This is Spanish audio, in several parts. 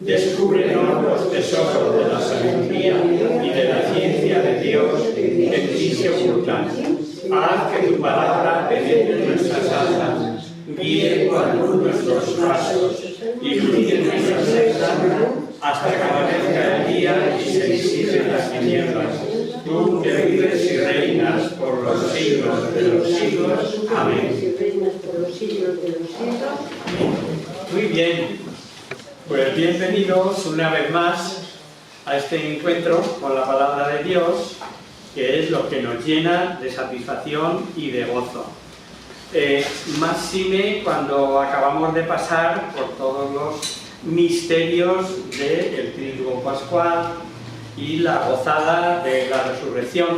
Descúbrenos los tesoros de la sabiduría y de la ciencia de Dios en ti se ocultan. Haz que tu palabra penetre nuestras almas, guíe por luz nuestros pasos, ilumine nuestras sendas, hasta que aparezca el día y se disipen las tinieblas. Tú que vives y reinas por los siglos de los siglos. Amén. Muy bien. Pues bienvenidos una vez más a este encuentro con la palabra de Dios, que es lo que nos llena de satisfacción y de gozo. Máxime cuando acabamos de pasar por todos los misterios del Triduo Pascual y la gozada de la resurrección,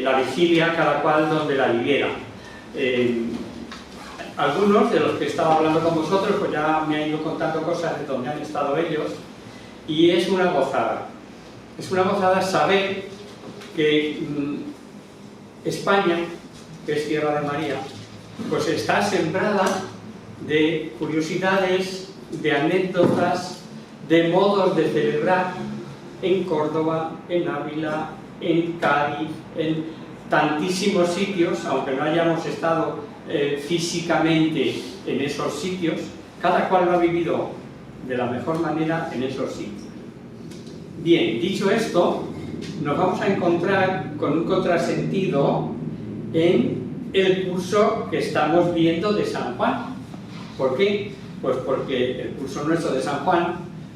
la vigilia, cada cual donde la viviera. Algunos de los que estaba hablando con vosotros pues ya me han ido contando cosas de donde han estado ellos, y es una gozada. Es una gozada saber que España, que es tierra de María, pues está sembrada de curiosidades, de anécdotas, de modos de celebrar en Córdoba, en Ávila, en Cádiz, en tantísimos sitios, aunque no hayamos estado físicamente en esos sitios. Cada cual lo ha vivido de la mejor manera en esos sitios. Bien, dicho esto, nos vamos a encontrar con un contrasentido en el curso que estamos viendo de San Juan. ¿Por qué? Pues porque el curso nuestro de San Juan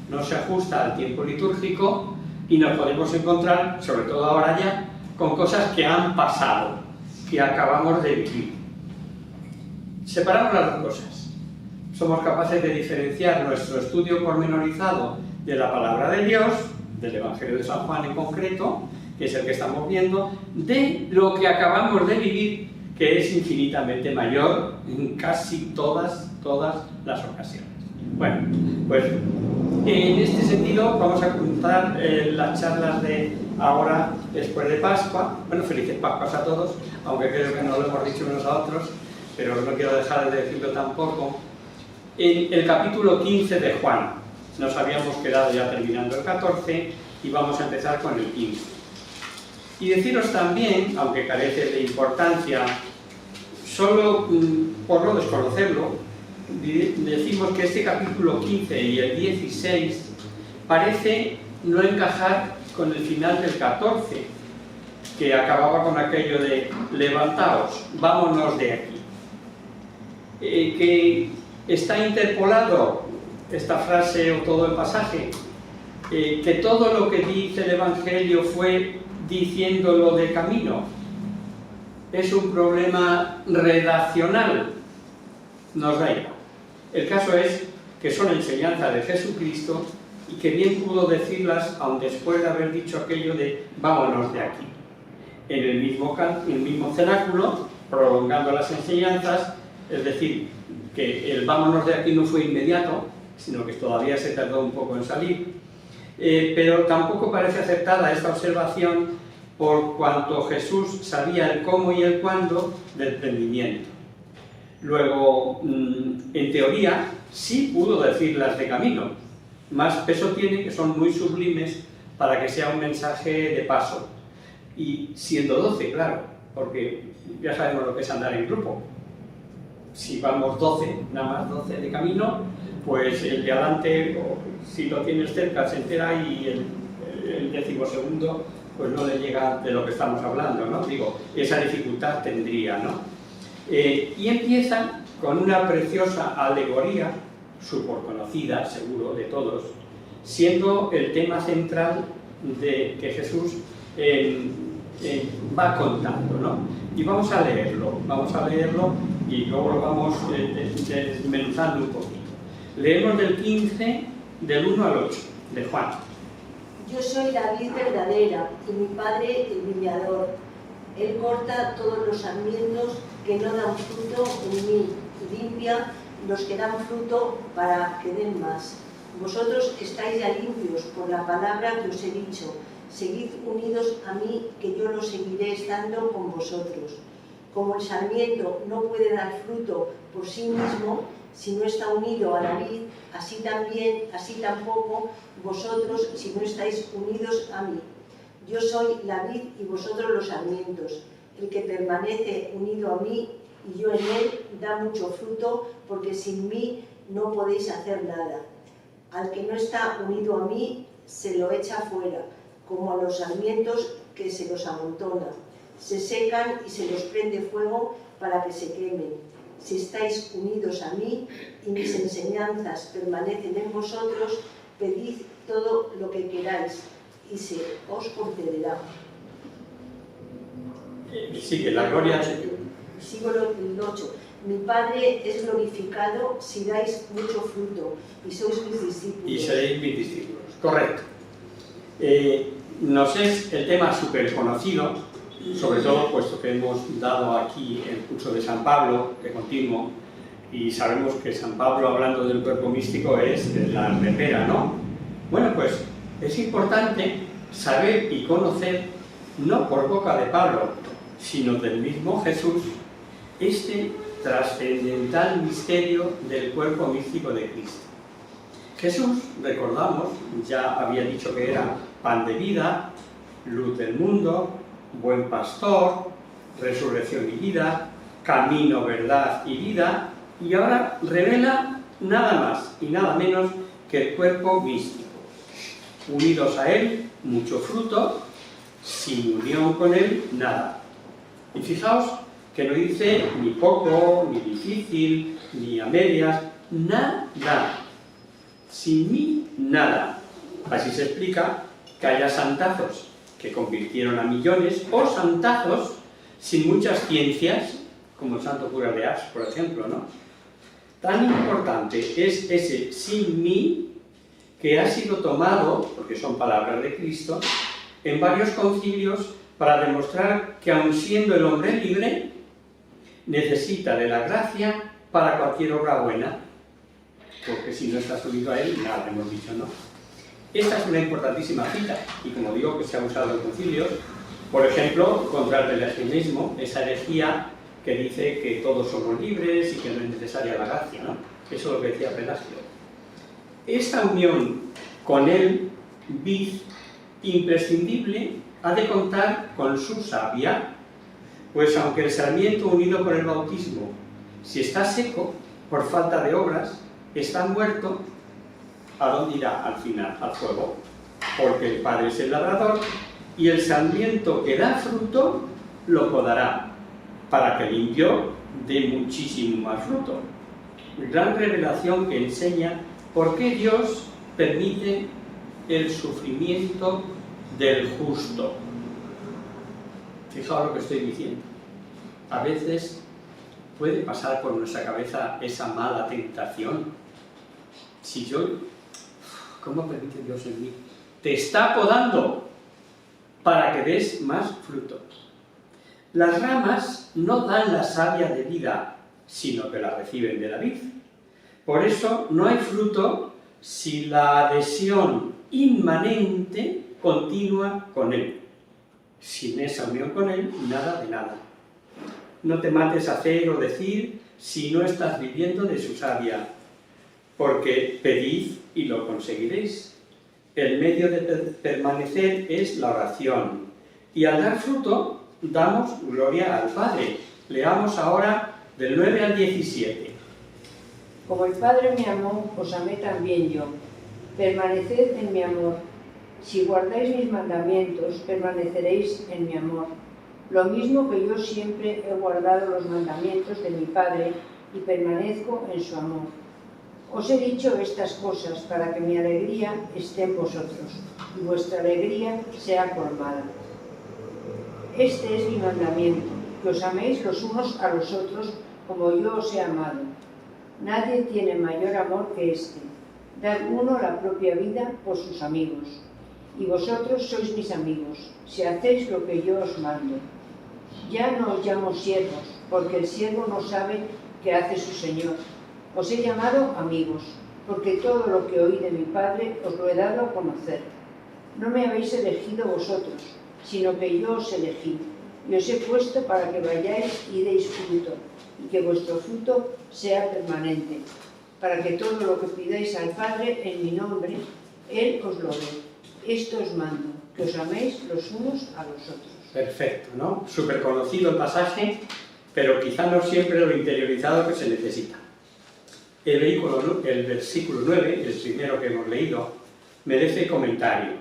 no se ajusta al tiempo litúrgico y nos podemos encontrar, sobre todo ahora ya, con cosas que han pasado, que acabamos de vivir. Separamos las dos cosas. Somos capaces de diferenciar nuestro estudio pormenorizado de la palabra de Dios, del Evangelio de San Juan en concreto, que es el que estamos viendo, de lo que acabamos de vivir, que es infinitamente mayor en casi todas las ocasiones. Bueno, pues en este sentido vamos a contar las charlas de ahora, después de Pascua. Bueno, felices Pascuas a todos, aunque creo que no lo hemos dicho unos a otros, pero no quiero dejar de decirlo tampoco. En el capítulo 15 de Juan, nos habíamos quedado ya terminando el 14 y vamos a empezar con el 15. Y deciros también, aunque carece de importancia, solo por no desconocerlo, decimos que este capítulo 15 y el 16 parece no encajar con el final del 14, que acababa con aquello de levantaos, vámonos de aquí. Que está interpolado esta frase o todo el pasaje, que todo lo que dice el Evangelio fue diciéndolo de camino. Es un problema redaccional, nos da igual. El caso es que son enseñanzas de Jesucristo y que bien pudo decirlas aun después de haber dicho aquello de vámonos de aquí. En el mismo cenáculo, prolongando las enseñanzas, es decir, que el vámonos de aquí no fue inmediato, sino que todavía se tardó un poco en salir, pero tampoco parece aceptada esta observación por cuanto Jesús sabía el cómo y el cuándo del prendimiento. Luego, en teoría, sí pudo decirlas de camino, más peso tiene que son muy sublimes para que sea un mensaje de paso, y siendo 12, claro, porque ya sabemos lo que es andar en grupo. Si vamos 12, nada más 12 de camino, pues el de adelante, si lo tienes cerca, se entera, y el 12º pues no le llega de lo que estamos hablando, ¿no? Digo, esa dificultad tendría, ¿no? Y empieza con una preciosa alegoría, súper conocida, seguro, de todos, siendo el tema central de que Jesús va contando, ¿no? Y vamos a leerlo y luego lo vamos desmenuzando un poquito. Leemos del 15, del 1 al 8, de Juan. Yo soy la vid verdadera y mi padre el viñador. Él corta todos los sarmientos que no dan fruto en mí y limpia los que dan fruto para que den más. Vosotros estáis ya limpios por la palabra que os he dicho. Seguid unidos a mí, que yo lo seguiré estando con vosotros. Como el sarmiento no puede dar fruto por sí mismo si no está unido a la vid, así tampoco vosotros si no estáis unidos a mí. Yo soy la vid y vosotros los sarmientos. El que permanece unido a mí y yo en él da mucho fruto, porque sin mí no podéis hacer nada. Al que no está unido a mí se lo echa fuera, como a los sarmientos que se los amontona. Se secan y se los prende fuego para que se quemen. Si estáis unidos a mí y mis enseñanzas permanecen en vosotros, pedid todo lo que queráis y se os concederá. Sigue la gloria. Sigo el 8. Mi Padre es glorificado si dais mucho fruto y sois mis discípulos. Y seréis mis discípulos. Correcto. Nos es el tema súper conocido, sobre todo puesto que hemos dado aquí el curso de San Pablo, de continuo, y sabemos que San Pablo, hablando del cuerpo místico, es la repera, ¿no? Bueno, pues es importante saber y conocer, no por boca de Pablo, sino del mismo Jesús, este trascendental misterio del cuerpo místico de Cristo. Jesús, recordamos, ya había dicho que era pan de vida, luz del mundo, buen pastor, resurrección y vida, camino, verdad y vida, y ahora revela nada más y nada menos que el cuerpo místico. Unidos a él, mucho fruto, sin unión con él, nada. Y fijaos que no dice ni poco, ni difícil, ni a medias, nada. Sin mí, nada. Así se explica que haya santazos que convirtieron a millones, o santazos sin muchas ciencias, como el santo cura de Ars, por ejemplo, ¿no? Tan importante es ese sin mí, que ha sido tomado, porque son palabras de Cristo, en varios concilios para demostrar que aun siendo el hombre libre, necesita de la gracia para cualquier obra buena, porque si no estás unido a él, nada, hemos dicho, ¿no? Esta es una importantísima cita, y como digo, que se ha usado en concilios, por ejemplo, contra el pelagianismo, esa herejía que dice que todos somos libres y que no es necesaria la gracia, ¿no? Eso es lo que decía Pelagio. Esta unión con el vid imprescindible ha de contar con su savia, pues aunque el sarmiento unido por el bautismo, si está seco por falta de obras, está muerto, ¿a dónde irá al final? Al fuego, porque el Padre es el labrador y el sarmiento que da fruto lo podará, para que el limpio dé muchísimo más fruto. Gran revelación que enseña por qué Dios permite el sufrimiento del justo. Fijaos lo que estoy diciendo. A veces puede pasar por nuestra cabeza esa mala tentación. Si yo, ¿cómo permite Dios en mí? Te está podando para que des más fruto. Las ramas no dan la savia de vida, sino que la reciben de la vid. Por eso no hay fruto si la adhesión inmanente continúa con él. Sin esa unión con él, nada de nada. No te mates a hacer o decir si no estás viviendo de su savia, porque pedid y lo conseguiréis. El medio de permanecer es la oración, y al dar fruto damos gloria al Padre. Leamos ahora del 9 al 17. Como el Padre me amó, os amé también yo. Permaneced en mi amor. Si guardáis mis mandamientos, permaneceréis en mi amor. Lo mismo que yo siempre he guardado los mandamientos de mi Padre y permanezco en su amor. Os he dicho estas cosas para que mi alegría esté en vosotros y vuestra alegría sea colmada. Este es mi mandamiento, que os améis los unos a los otros como yo os he amado. Nadie tiene mayor amor que este, dar uno la propia vida por sus amigos. Y vosotros sois mis amigos, si hacéis lo que yo os mando. Ya no os llamo siervos, porque el siervo no sabe qué hace su Señor. Os he llamado amigos, porque todo lo que oí de mi Padre os lo he dado a conocer. No me habéis elegido vosotros, sino que yo os elegí, y os he puesto para que vayáis y deis fruto, y que vuestro fruto sea permanente, para que todo lo que pidáis al Padre en mi nombre, Él os lo dé. Esto os mando, que os améis los unos a los otros. Perfecto, ¿no? Súper conocido el pasaje, pero quizá no siempre lo interiorizado que se necesita. El versículo 9, el primero que hemos leído, merece comentario.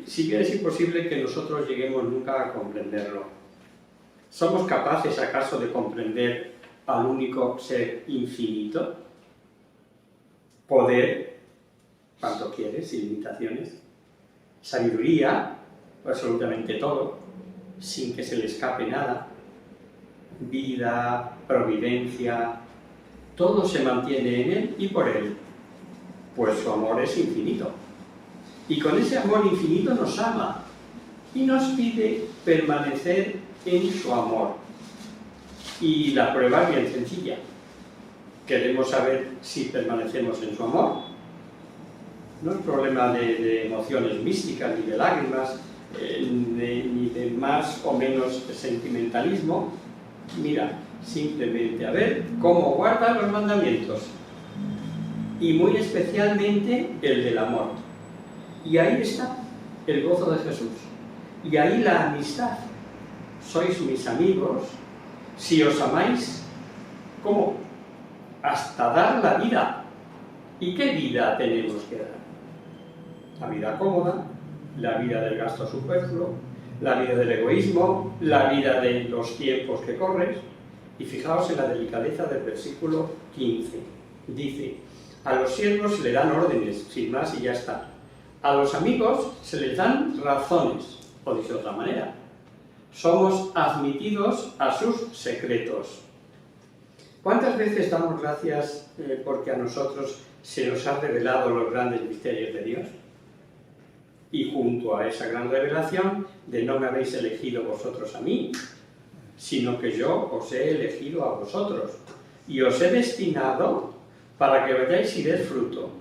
Si bien es imposible que nosotros lleguemos nunca a comprenderlo. ¿Somos capaces acaso de comprender al único ser infinito? Poder, cuanto quieres, sin limitaciones. Sabiduría, absolutamente todo, sin que se le escape nada. Vida, providencia, todo se mantiene en Él y por Él, pues su amor es infinito. Y con ese amor infinito nos ama y nos pide permanecer en su amor. Y la prueba es bien sencilla. Queremos saber si permanecemos en su amor. No es problema de emociones místicas, ni de lágrimas, ni de más o menos sentimentalismo. Mira, simplemente a ver cómo guarda los mandamientos. Y muy especialmente el del amor. Y ahí está el gozo de Jesús. Y ahí la amistad. Sois mis amigos si os amáis. ¿Cómo? Hasta dar la vida. ¿Y qué vida tenemos que dar? La vida cómoda, la vida del gasto superfluo, la vida del egoísmo, la vida de los tiempos que corres. Y fijaos en la delicadeza del versículo 15. Dice, a los siervos se le dan órdenes, sin más y ya está. A los amigos se les dan razones, o dice de otra manera. Somos admitidos a sus secretos. ¿Cuántas veces damos gracias porque a nosotros se nos han revelado los grandes misterios de Dios? Y junto a esa gran revelación de no me habéis elegido vosotros a mí, sino que yo os he elegido a vosotros y os he destinado para que vayáis y deis fruto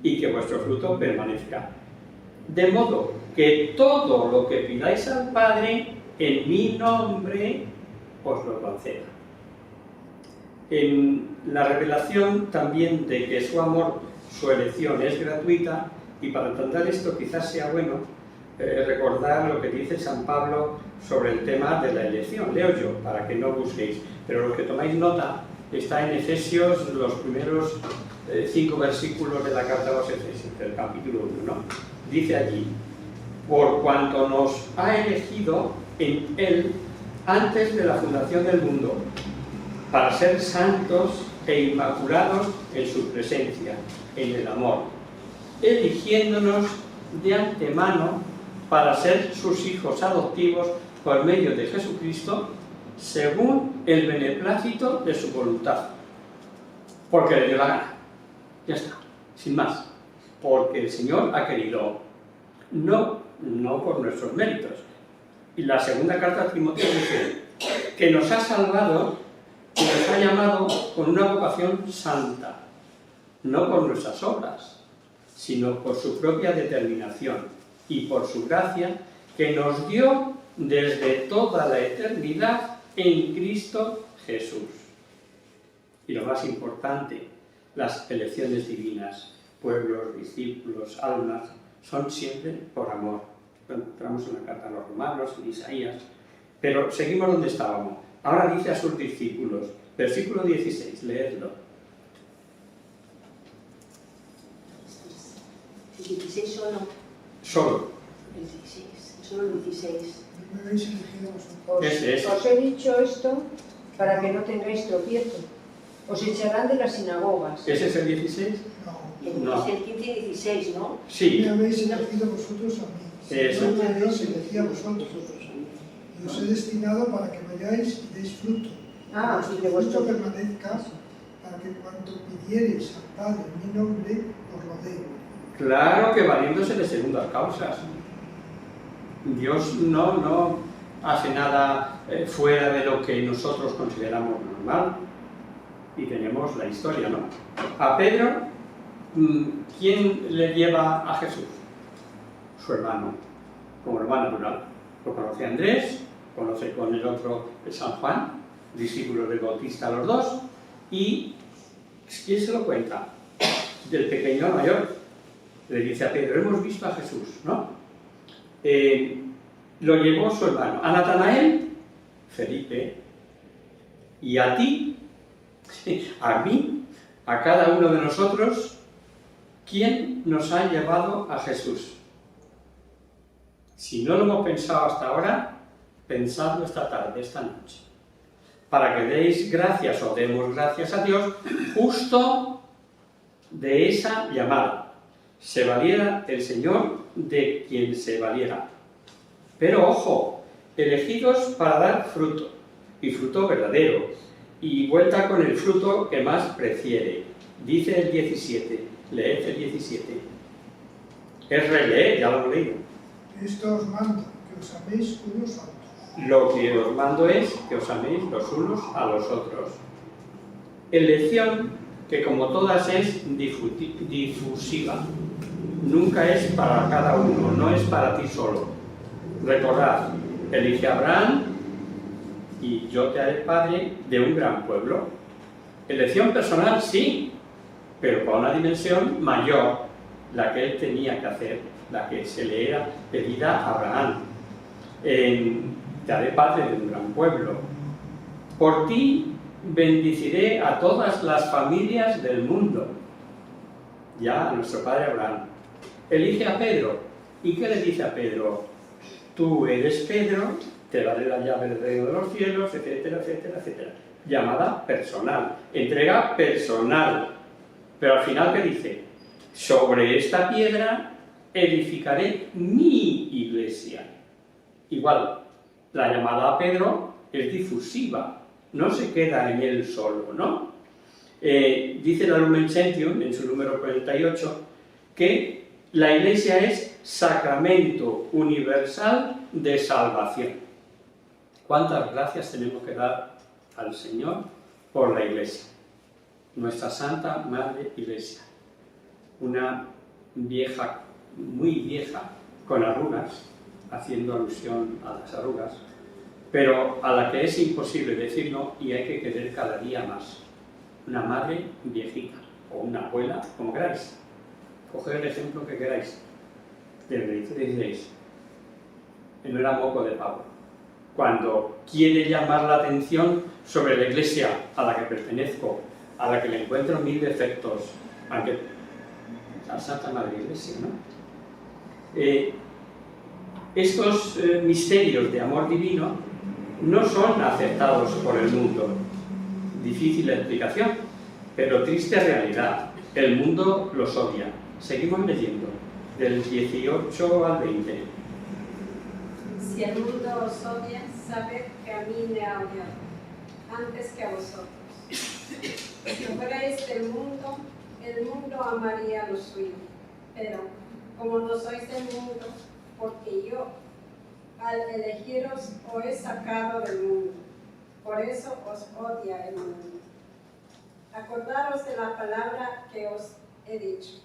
y que vuestro fruto permanezca. De modo que todo lo que pidáis al Padre en mi nombre os lo conceda. En la revelación también de que su amor, su elección es gratuita, y para entender esto quizás sea bueno recordar lo que dice San Pablo sobre el tema de la elección. Leo yo, para que no busquéis, pero los que tomáis nota, está en Efesios, los primeros 5 versículos de la carta a los Efesios, del capítulo 1, ¿no? Dice allí, por cuanto nos ha elegido en Él antes de la fundación del mundo, para ser santos e inmaculados en su presencia, en el amor, eligiéndonos de antemano para ser sus hijos adoptivos por medio de Jesucristo, según el beneplácito de su voluntad, porque le dio la gana. Ya está, sin más. Porque el Señor ha querido, no por nuestros méritos. Y la segunda carta a Timoteo dice que nos ha salvado, que nos ha llamado con una vocación santa, no por nuestras obras, sino por su propia determinación y por su gracia que nos dio desde toda la eternidad en Cristo Jesús. Y lo más importante, las elecciones divinas, pueblos, discípulos, almas, son siempre por amor. Lo encontramos en la carta a los romanos, en Isaías, pero seguimos donde estábamos. Ahora dice a sus discípulos, versículo 16, leedlo. ¿El 16 solo? Solo. El 16, solo el 16. Me habéis elegido vosotros. Os he dicho esto para que no tengáis tropiezo. Os echarán de las sinagogas. ¿Ese es el 16? No. Es el 15 y 16, ¿no? Sí. Me habéis elegido vosotros a mí. Eso. Yo me habéis elegido a vosotros. Y os he destinado para que vayáis y deis fruto. Y que vuestro vuestro fruto permanezca, para que cuanto pidiereis al Padre en mi nombre, os lo dé. Claro que valiéndose de segundas causas. Dios no hace nada fuera de lo que nosotros consideramos normal. Y tenemos la historia, ¿no? A Pedro, ¿quién le lleva a Jesús? Su hermano, como lo más natural. Lo conoce Andrés, conoce con el otro San Juan, discípulos del Bautista los dos, y ¿Quién se lo cuenta? Del pequeño al mayor. Le dice a Pedro, hemos visto a Jesús, ¿no? Lo llevó su hermano. A Natanael, Felipe, y a ti, a mí, a cada uno de nosotros, ¿quién nos ha llevado a Jesús? Si no lo hemos pensado hasta ahora, pensadlo esta tarde, esta noche, para que deis gracias o demos gracias a Dios justo de esa llamada. Se valiera el Señor de quien se valiera. Pero ojo, elegidos para dar fruto, y fruto verdadero, y vuelta con el fruto que más prefiere. Dice el 17, leed el 17. Es releer, ya lo hemos leído. Esto os mando, que os améis unos a otros. Lo que os mando es que os améis los unos a los otros. Elección que como todas es difusiva. Nunca es para cada uno, no es para ti solo. Recordad, elige a Abraham y yo te haré padre de un gran pueblo. Elección personal, sí, pero para una dimensión mayor, la que él tenía que hacer, la que se le era pedida a Abraham. Te haré padre de un gran pueblo. Por ti bendiciré a todas las familias del mundo. Ya a nuestro padre Abraham. Elige a Pedro. ¿Y qué le dice a Pedro? Tú eres Pedro, te daré la llave del reino de los cielos, etcétera, etcétera, etcétera. Llamada personal. Entrega personal. Pero al final, ¿qué dice? Sobre esta piedra edificaré mi iglesia. Igual, la llamada a Pedro es difusiva, no se queda en él solo, ¿no? Dice la Lumen Gentium, en su número 48, que la iglesia es sacramento universal de salvación. ¿Cuántas gracias tenemos que dar al Señor por la iglesia? Nuestra Santa Madre Iglesia, una vieja, muy vieja, con arrugas, haciendo alusión a las arrugas, pero a la que es imposible decir no y hay que querer cada día más. Una madre viejita, o una abuela, como queráis. Coged el ejemplo que queráis. De Benedicto XVI. No era moco de pavo. Cuando quiere llamar la atención sobre la iglesia a la que pertenezco, a la que le encuentro mil defectos, aunque la Santa Madre Iglesia, ¿no? Estos misterios de amor divino no son aceptados por el mundo. Difícil la explicación, pero triste realidad. El mundo los odia. Seguimos leyendo, del 18 al 20. Si el mundo os odia, sabed que a mí me ha odiado, antes que a vosotros. Si fuerais del mundo, el mundo amaría lo suyo. Pero, como no sois del mundo, porque yo, al elegiros, os he sacado del mundo. Por eso os odia el mundo. Acordaros de la palabra que os he dicho.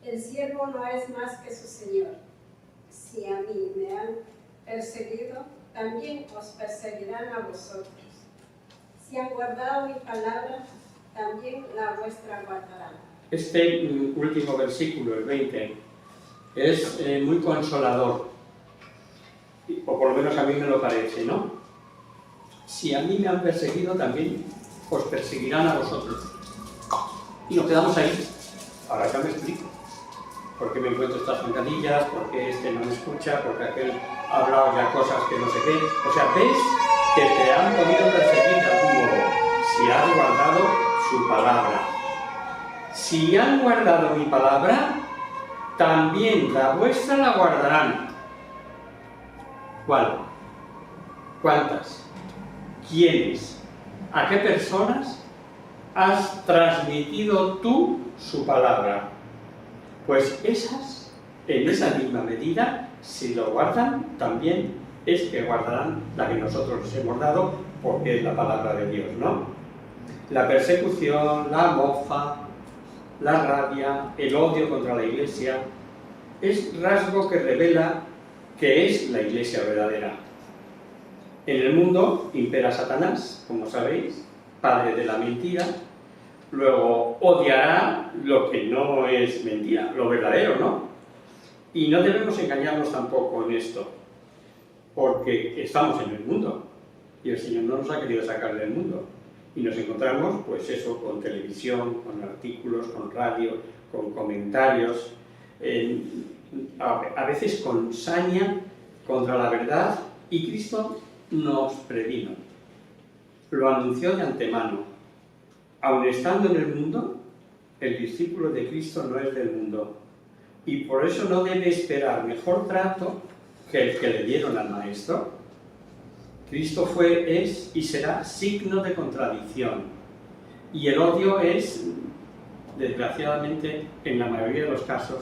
El siervo no es más que su Señor. Si a mí me han perseguido, también os perseguirán a vosotros. Si han guardado mi palabra, también la vuestra guardarán. Este último versículo, el 20, es muy consolador, o por lo menos a mí me lo parece, ¿no? Si a mí me han perseguido, también os perseguirán a vosotros. Y nos quedamos ahí. Ahora ya me explico. ¿Por qué me encuentro estas zancadillas? ¿Por qué este no me escucha? ¿Por qué aquel ha hablado ya cosas que no sé qué? O sea, ¿ves que te han podido perseguir de algún modo? Si has guardado su palabra. Si han guardado mi palabra, también la vuestra la guardarán. ¿Cuál? ¿Cuántas? ¿Quiénes? ¿A qué personas has transmitido tú su palabra? Pues esas, en esa misma medida, si lo guardan, también es que guardarán la que nosotros les hemos dado, porque es la palabra de Dios, ¿no? La persecución, la mofa, la rabia, el odio contra la Iglesia, es rasgo que revela que es la Iglesia verdadera. En el mundo impera Satanás, como sabéis, padre de la mentira, Luego odiará lo que no es mentira, lo verdadero, ¿no? Y no debemos engañarnos tampoco en esto, porque estamos en el mundo y el Señor no nos ha querido sacar del mundo. Y nos encontramos, pues eso, con televisión, con artículos, con radio, con comentarios, a veces con saña contra la verdad, y Cristo nos previno, lo anunció de antemano. Aun estando en el mundo, el discípulo de Cristo no es del mundo, y por eso no debe esperar mejor trato que el que le dieron al Maestro. Cristo fue, es y será signo de contradicción, y el odio es, desgraciadamente, en la mayoría de los casos,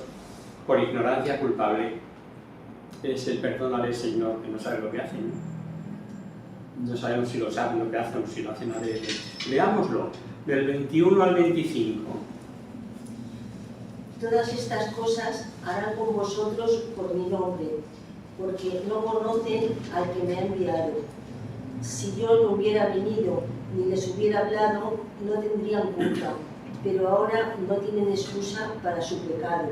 por ignorancia culpable. Es el perdónale, Señor, que no sabe lo que hacen. No sabemos si lo saben lo que hacen o si lo hacen a veces. Leámoslo, del 21 al 25. Todas estas cosas harán con vosotros por mi nombre, porque no conocen al que me ha enviado. Si yo no hubiera venido ni les hubiera hablado, no tendrían culpa, pero ahora no tienen excusa para su pecado.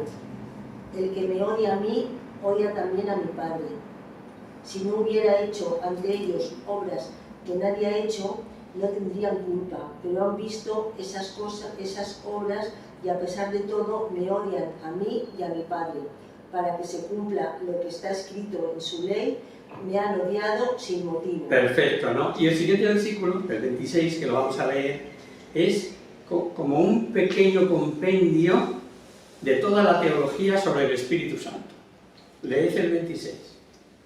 El que me odia a mí, odia también a mi Padre. Si no hubiera hecho ante ellos obras que nadie ha hecho, no tendrían culpa, pero han visto esas cosas, esas obras, y a pesar de todo me odian a mí y a mi Padre. Para que se cumpla lo que está escrito en su ley, me han odiado sin motivo. Perfecto, ¿no? Y el siguiente versículo, el 26, que lo vamos a leer, es como un pequeño compendio de toda la teología sobre el Espíritu Santo. Leed el 26.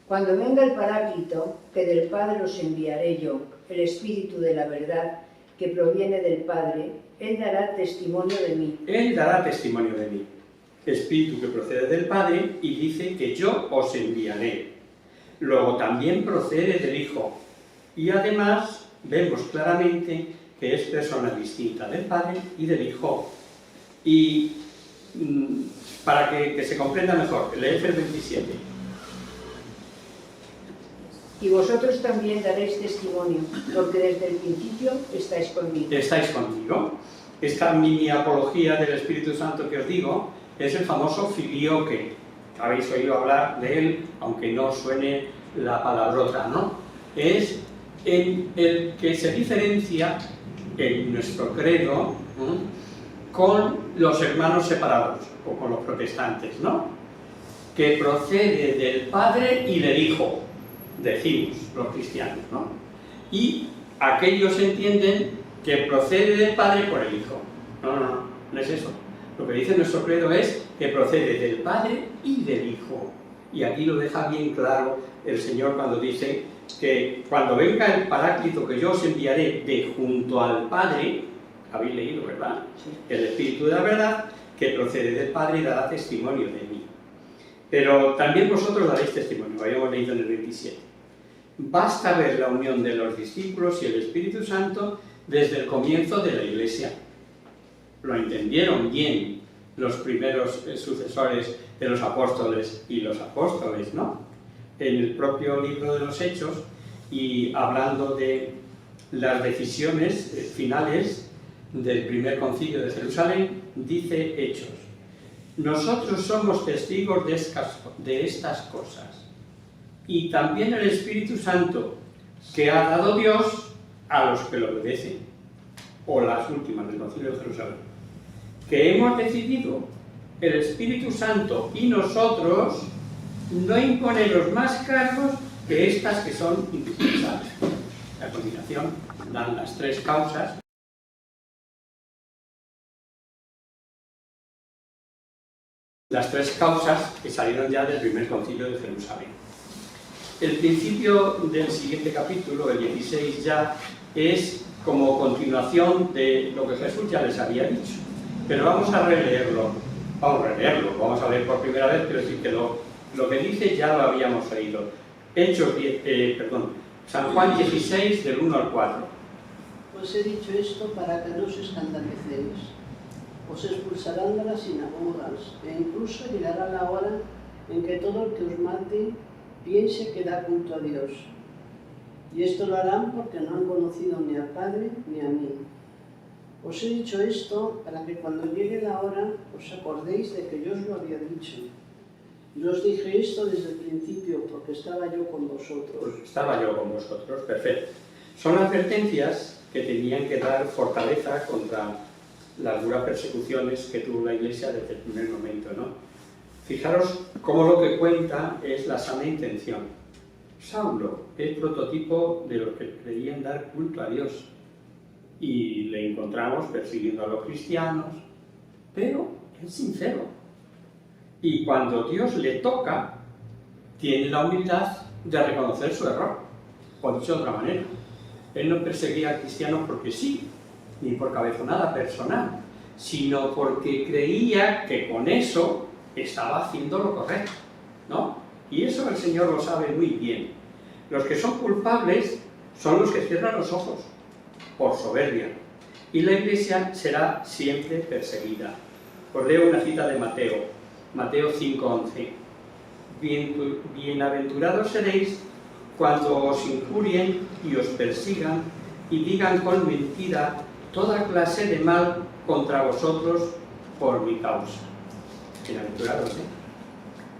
Cuando venga el Paráclito, que del Padre os enviaré yo, el Espíritu de la verdad, que proviene del Padre, Él dará testimonio de mí. Él dará testimonio de mí. Espíritu que procede del Padre, y dice que yo os enviaré. Luego también procede del Hijo. Y además vemos claramente que es persona distinta del Padre y del Hijo. Y para que se comprenda mejor, leed el 27. Y vosotros también daréis testimonio, porque desde el principio estáis conmigo. Estáis conmigo. Esta mini apología del Espíritu Santo que os digo es el famoso filioque. Habéis oído hablar de él, aunque no suene la palabrota, ¿no? Es el que se diferencia en nuestro credo, ¿no?, con los hermanos separados, o con los protestantes, ¿no? Que procede del Padre y del Hijo, decimos los cristianos, ¿no? Y aquellos entienden que procede del Padre por el Hijo. No es eso. Lo que dice nuestro credo es que procede del Padre y del Hijo. Y aquí lo deja bien claro el Señor cuando dice que cuando venga el Paráclito que yo os enviaré de junto al Padre, habéis leído, ¿verdad? Sí. El Espíritu de la verdad, que procede del Padre y dará testimonio de mí. Pero también vosotros daréis testimonio, habíamos leído en el 27. Basta ver la unión de los discípulos y el Espíritu Santo desde el comienzo de la Iglesia. Lo entendieron bien los primeros sucesores de los apóstoles y los apóstoles, ¿no? En el propio libro de los Hechos, y hablando de las decisiones finales del primer concilio de Jerusalén, dice Hechos: nosotros somos testigos de estas cosas, y también el Espíritu Santo que ha dado Dios a los que lo obedecen, o las últimas del concilio de Jerusalén, que hemos decidido el Espíritu Santo y nosotros no imponeros más cargos que estas que son indispensables. A continuación dan las tres causas. Las tres causas que salieron ya del primer concilio de Jerusalén. El principio del siguiente capítulo, el 16, ya es como continuación de lo que Jesús ya les había dicho. Pero vamos a releerlo, vamos a leer por primera vez, pero sí que lo que dice ya lo habíamos oído. San Juan 16, del 1 al 4. Os he dicho esto para que no os escandalicéis. Os expulsarán de las sinagogas, e incluso llegará la hora en que todo el que os mate piense que da culto a Dios. Y esto lo harán porque no han conocido ni al Padre ni a mí. Os he dicho esto para que cuando llegue la hora os acordéis de que yo os lo había dicho. Yo os dije esto desde el principio porque estaba yo con vosotros. Pues estaba yo con vosotros, perfecto. Son advertencias que tenían que dar fortaleza contra las duras persecuciones que tuvo la Iglesia desde el primer momento, ¿no? Fijaros cómo lo que cuenta es la sana intención. Saulo es prototipo de los que creían dar culto a Dios y le encontramos persiguiendo a los cristianos, pero es sincero. Y cuando Dios le toca, tiene la humildad de reconocer su error. O dicho de otra manera, él no perseguía a cristianos porque sí, ni por cabezonada personal, sino porque creía que con eso estaba haciendo lo correcto, ¿no? Y eso el Señor lo sabe muy bien. Los que son culpables son los que cierran los ojos, por soberbia. Y la Iglesia será siempre perseguida. Os leo una cita de Mateo, Mateo 5:11. Bienaventurados seréis cuando os injurien y os persigan y digan con mentira toda clase de mal contra vosotros por mi causa. Bienaventurados, ¿eh?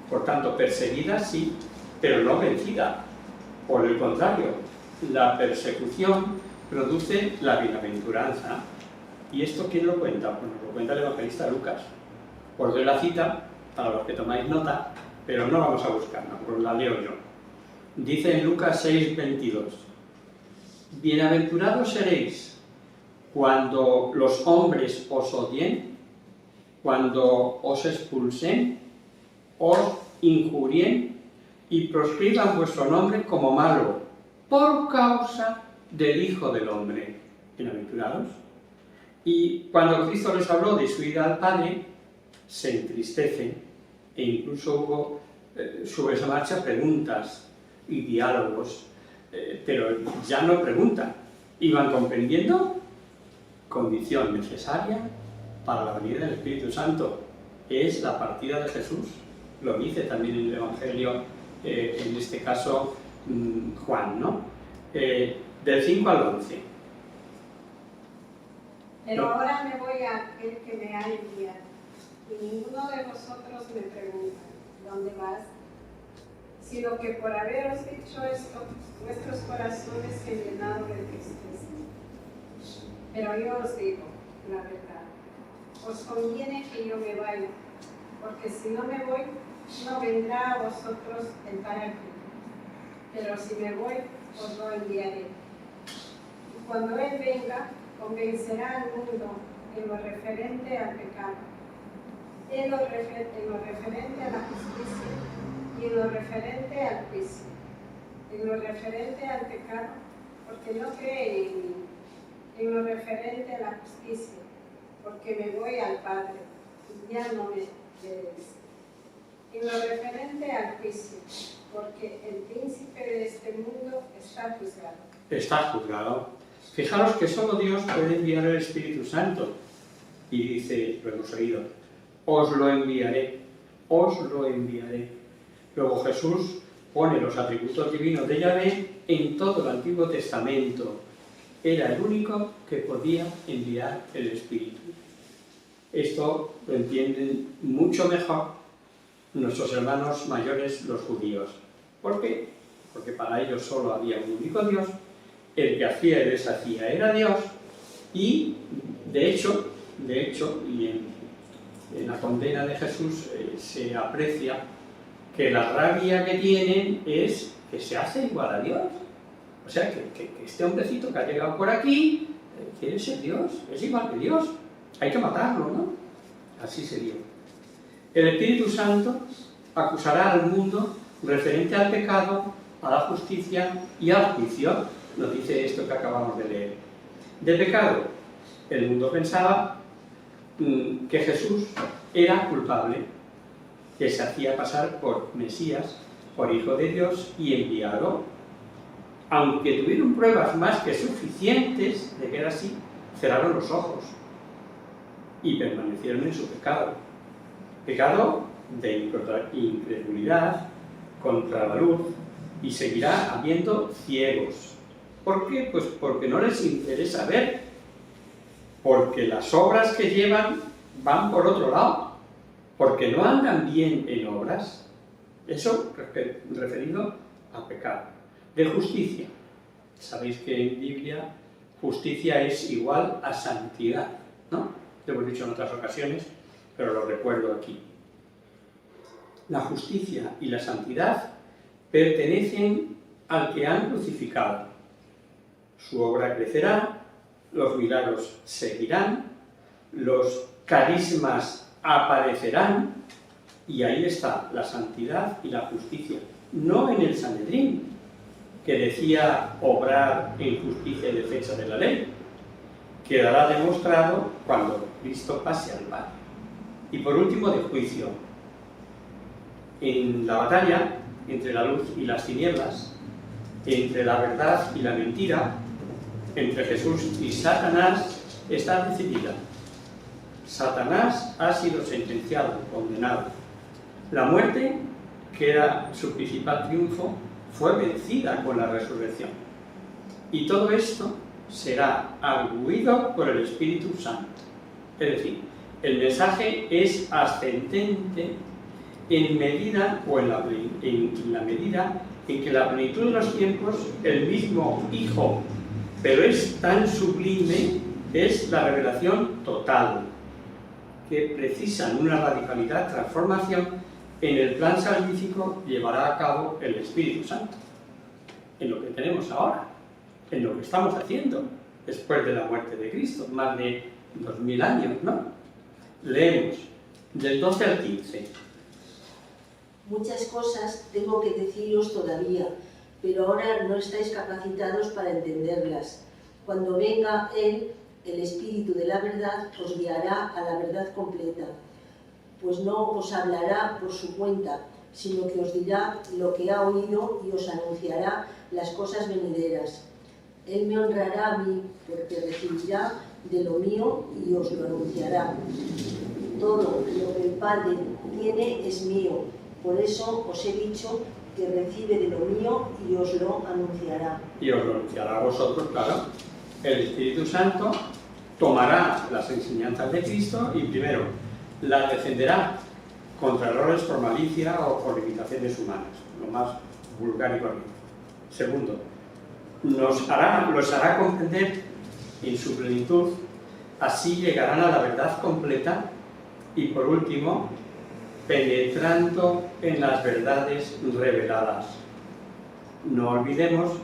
Por tanto, perseguida sí, pero no vencida. Por el contrario, la persecución produce la bienaventuranza. ¿Y esto quién lo cuenta? Pues nos lo cuenta el evangelista Lucas. Os doy la cita para los que tomáis nota, pero no vamos a buscarla, pues la leo yo. Dice en Lucas 6:22: Bienaventurados seréis cuando los hombres os odien, cuando os expulsen, os injurien y proscriban vuestro nombre como malo, por causa del Hijo del Hombre. Bienaventurados. Y cuando Cristo les habló de su ida al Padre, se entristecen e incluso hubo sobre esa marcha preguntas y diálogos, pero ya no preguntan, iban comprendiendo condición necesaria para la venida del Espíritu Santo, es la partida de Jesús. Lo dice también en el Evangelio, en este caso Juan, ¿no? Del 5 al 11. Pero ahora me voy a aquel que me ha enviado, y ninguno de vosotros me pregunta, ¿dónde vas? Sino que por haberos dicho esto, vuestros corazones se llenaron de tristeza. Pero yo os digo la verdad, os conviene que yo me vaya, porque si no me voy, no vendrá a vosotros el Paráclito, pero si me voy, os lo enviaré. Y cuando Él venga, convencerá al mundo en lo referente al pecado, en lo referente a la justicia y en lo referente al juicio. En lo referente al pecado, porque no creen en mí. En lo referente a la justicia, porque me voy al Padre y ya no me veréis. En lo referente al juicio, porque el príncipe de este mundo está juzgado. Está juzgado. Fijaros que solo Dios puede enviar el Espíritu Santo. Y dice, lo hemos oído, os lo enviaré, os lo enviaré. Luego Jesús pone los atributos divinos de Yahvé en todo el Antiguo Testamento. Era el único que podía enviar el Espíritu. Esto lo entienden mucho mejor nuestros hermanos mayores, los judíos. ¿Por qué? Porque para ellos solo había un único Dios, el que hacía y deshacía era Dios, y de hecho, y en la condena de Jesús se aprecia que la rabia que tienen es que se hace igual a Dios. O sea, que este hombrecito que ha llegado por aquí quiere ser Dios, es igual que Dios. Hay que matarlo, ¿no? Así sería. El Espíritu Santo acusará al mundo referente al pecado, a la justicia y al juicio. Nos dice esto que acabamos de leer. De pecado, el mundo pensaba que Jesús era culpable, que se hacía pasar por Mesías, por Hijo de Dios y enviado. Aunque tuvieron pruebas más que suficientes de que era así, cerraron los ojos y permanecieron en su pecado. Pecado de incredulidad contra la luz, y seguirá habiendo ciegos. ¿Por qué? Pues porque no les interesa ver, porque las obras que llevan van por otro lado, porque no andan bien en obras. Eso referido a pecado. De justicia. Sabéis que en Biblia justicia es igual a santidad, ¿no? Lo hemos dicho en otras ocasiones, pero lo recuerdo aquí. La justicia y la santidad pertenecen al que han crucificado. Su obra crecerá, los milagros seguirán, los carismas aparecerán, y ahí está la santidad y la justicia. No en el Sanedrín, que decía obrar en justicia y defensa de la ley. Quedará demostrado cuando Cristo pase al Padre. Y por último, de juicio. En la batalla entre la luz y las tinieblas, entre la verdad y la mentira, entre Jesús y Satanás, está decidida. Satanás ha sido sentenciado, condenado. La muerte, que era su principal triunfo, fue vencida con la resurrección. Y todo esto será arguido por el Espíritu Santo. Es decir, el mensaje es ascendente en medida, o en la medida en que la plenitud de los tiempos, el mismo Hijo, pero es tan sublime, es la revelación total, que precisan una radicalidad, transformación, en el plan salvífico llevará a cabo el Espíritu Santo, en lo que tenemos ahora, en lo que estamos haciendo después de la muerte de Cristo, más de 2000 años, ¿no? Leemos del 12 al 15. Muchas cosas tengo que deciros todavía, pero ahora no estáis capacitados para entenderlas. Cuando venga Él, el Espíritu de la verdad, os guiará a la verdad completa, pues no os hablará por su cuenta, sino que os dirá lo que ha oído y os anunciará las cosas venideras. Él me honrará a mí, porque recibirá de lo mío y os lo anunciará. Todo lo que el Padre tiene es mío, por eso os he dicho que recibe de lo mío y os lo anunciará. Y os lo anunciará a vosotros, claro. El Espíritu Santo tomará las enseñanzas de Cristo y primero las defenderá contra errores por malicia o por limitaciones humanas, lo más vulgar y corriente. Segundo, los hará comprender en su plenitud, así llegarán a la verdad completa. Y por último, penetrando en las verdades reveladas. No olvidemos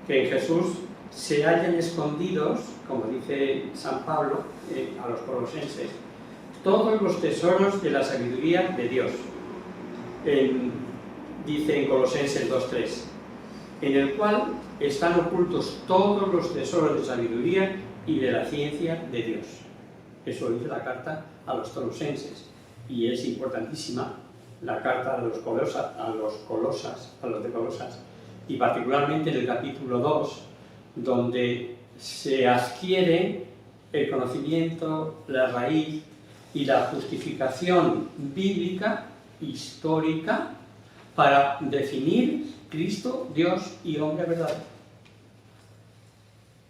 que en Jesús se hallan escondidos, como dice San Pablo a los colosenses, todos los tesoros de la sabiduría de Dios. Dice en Colosenses 2:3, en el cual están ocultos todos los tesoros de sabiduría y de la ciencia de Dios. Eso dice la carta a los colosenses. Y es importantísima la carta de los de Colosas, y particularmente en el capítulo 2, donde se adquiere el conocimiento, la raíz y la justificación bíblica, histórica, para definir Cristo, Dios y hombre verdadero.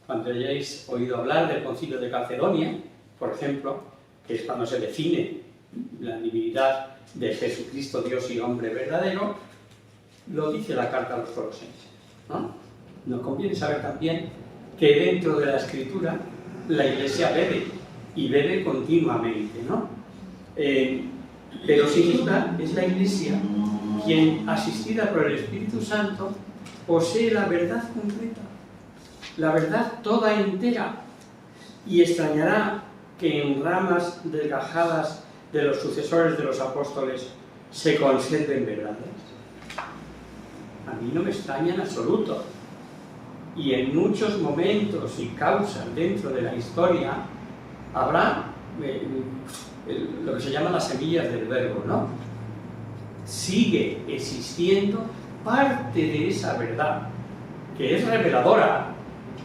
Cuando hayáis oído hablar del Concilio de Calcedonia, por ejemplo, que es cuando se define la divinidad de Jesucristo, Dios y hombre verdadero, lo dice la carta a los colosenses, ¿no? Nos conviene saber también que dentro de la Escritura la Iglesia bebe, y bebe continuamente, ¿no? Pero sin duda es la Iglesia quien, asistida por el Espíritu Santo, posee la verdad completa, la verdad toda entera, y extrañará que en ramas desgajadas de los sucesores de los apóstoles se conserven verdades. A mí no me extraña en absoluto. Y en muchos momentos y causas dentro de la historia habrá lo que se llama las semillas del verbo, ¿no? Sigue existiendo parte de esa verdad, que es reveladora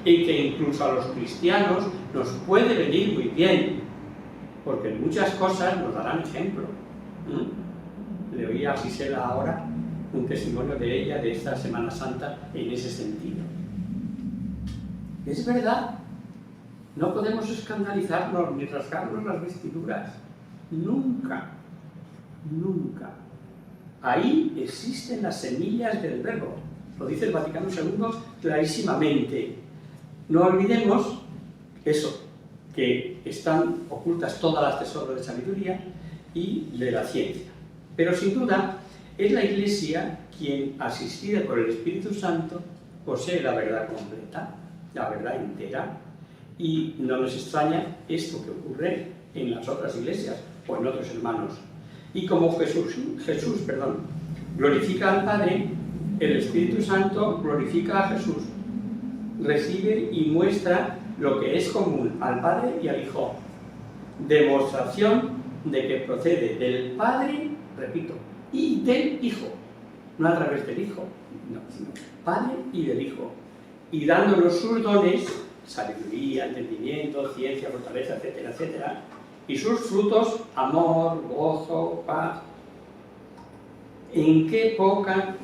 y que incluso a los cristianos nos puede venir muy bien, porque en muchas cosas nos darán ejemplo. Le oí a Gisela ahora un testimonio de ella de esta Semana Santa en ese sentido. Es verdad, No podemos escandalizarnos ni rasgarnos las vestiduras. Nunca, nunca. Ahí existen las semillas del verbo. Lo dice el Vaticano II clarísimamente. No olvidemos eso, que están ocultas todas las tesoros de sabiduría y de la ciencia. Pero sin duda es la Iglesia quien, asistida por el Espíritu Santo, posee la verdad completa, la verdad entera, y no nos extraña esto que ocurre en las otras iglesias o en otros hermanos. Y como Jesús glorifica al Padre, el Espíritu Santo glorifica a Jesús, recibe y muestra lo que es común al Padre y al Hijo. Demostración de que procede del Padre, repito, y del Hijo. No a través del Hijo, no, sino Padre y del Hijo. Y dándonos sus dones, sabiduría, entendimiento, ciencia, fortaleza, etcétera, etcétera, y sus frutos, amor, gozo, paz. ¿En qué poca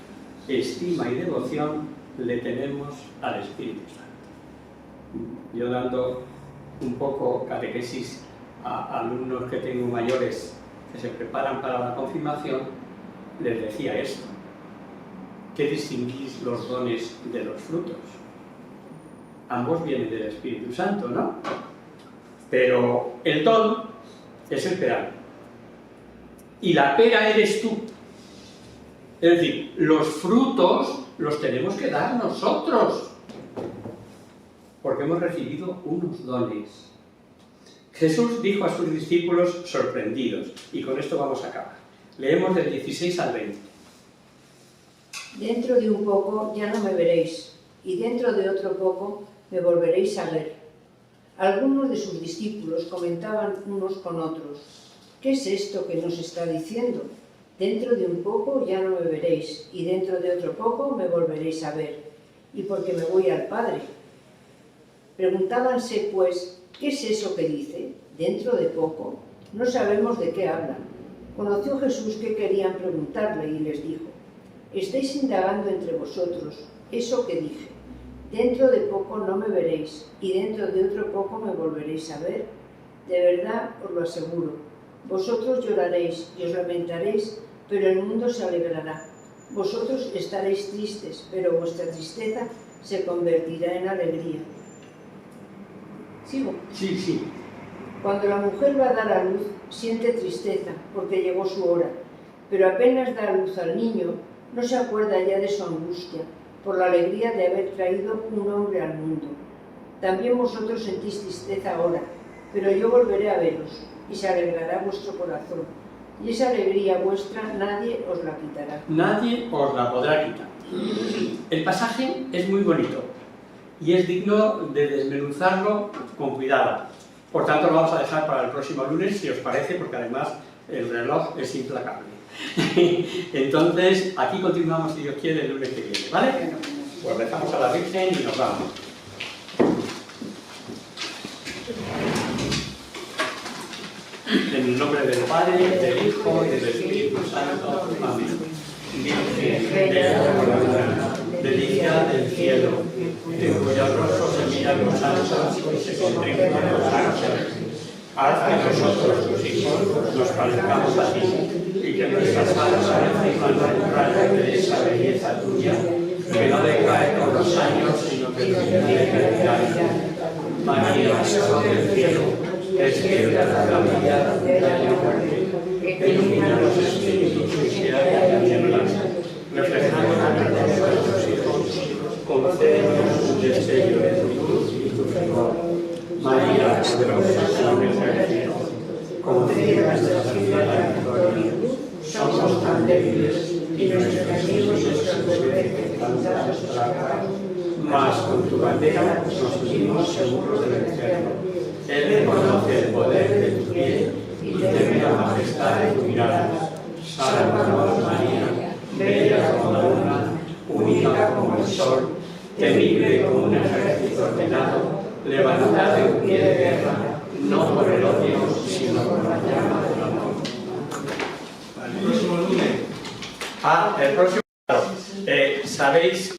estima y devoción le tenemos al Espíritu Santo? Yo dando un poco catequesis a alumnos que tengo mayores que se preparan para la confirmación, les decía esto. ¿Qué distinguís los dones de los frutos? Ambos vienen del Espíritu Santo, ¿no? Pero el don es el peral. Y la pera eres tú. Es decir, los frutos los tenemos que dar nosotros, porque hemos recibido unos dones. Jesús dijo a sus discípulos sorprendidos, y con esto vamos a acabar. Leemos del 16 al 20. Dentro de un poco ya no me veréis, y dentro de otro poco me volveréis a ver. Algunos de sus discípulos comentaban unos con otros: ¿qué es esto que nos está diciendo? Dentro de un poco ya no me veréis, y dentro de otro poco me volveréis a ver, y porque me voy al Padre. Preguntábanse, pues, ¿qué es eso que dice? Dentro de poco. No sabemos de qué hablan. Conoció Jesús que querían preguntarle y les dijo: estáis indagando entre vosotros eso que dije. Dentro de poco no me veréis, y dentro de otro poco me volveréis a ver. De verdad os lo aseguro. Vosotros lloraréis y os lamentaréis, pero el mundo se alegrará. Vosotros estaréis tristes, pero vuestra tristeza se convertirá en alegría. ¿Sigo? Sí, sí. Cuando la mujer va a dar a luz, siente tristeza, porque llegó su hora, pero apenas da a luz al niño, no se acuerda ya de su angustia, por la alegría de haber traído un hombre al mundo. También vosotros sentís tristeza ahora, pero yo volveré a veros, y se alegrará vuestro corazón, y esa alegría vuestra nadie os la quitará. Nadie os la podrá quitar. El pasaje es muy bonito, y es digno de desmenuzarlo con cuidado. Por tanto, lo vamos a dejar para el próximo lunes, si os parece, porque además el reloj es implacable. Entonces, aquí continuamos, si Dios quiere, el lunes que viene, ¿vale? Pues rezamos a la Virgen y nos vamos. En el nombre del Padre, del Hijo y del Espíritu Santo. Amén. Virgen de la Aurora, delicia del cielo, en cuyo rostro se miran los santos y se contemplan los ángeles. Haz que nosotros, tus hijos, nos parezcamos a ti, y que nuestras almas reciban el rayo de esa belleza tuya, que no decae con los años, sino que tiene eternidad. María, Maestra del cielo, despierta la vida de la muerte, ilumina los espíritus que se hallan en tinieblas, reflejando la verdad de nuestros hijos, concédenos un destello de tu luz y tu fervor. María, poderosa en el ejército, concede nuestra vida y gloria. Somos tan débiles y nuestros amigos nuestras veces tantas trabas, mas con tu bandera nos unimos seguros del cielo. Él reconoce el poder de tu piel y teme la majestad de tu mirada. Sálvanos, María, bella como la luna, única como el sol, temible como un ejército ordenado, levantada en pie de guerra, no por el odio, sino por la llama del amor. El próximo lunes. El próximo. Sabéis